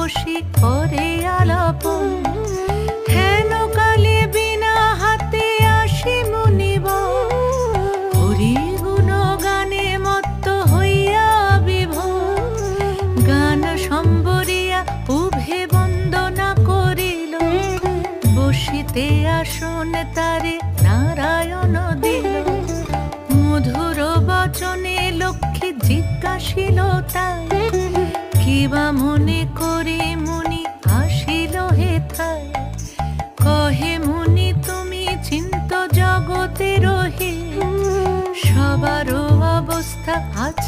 বসি করে আলাপন, হেন কালে বিনা হাতে আসি মুনিব, হরি গুণ গানে মত্ত হইয়া বিভোর। গান সম্বরিয়া উভে বন্দনা করিল, বসিতে আসন তারে নারায়ণ দিল। মধুর বচনে লক্ষ্মী জিজ্ঞাসিল তাই, কিবা মনে করে মুনি আসিল হেথায়। কহে মুনি তুমি চিন্ত জগতে রহে, সবার অবস্থা আছে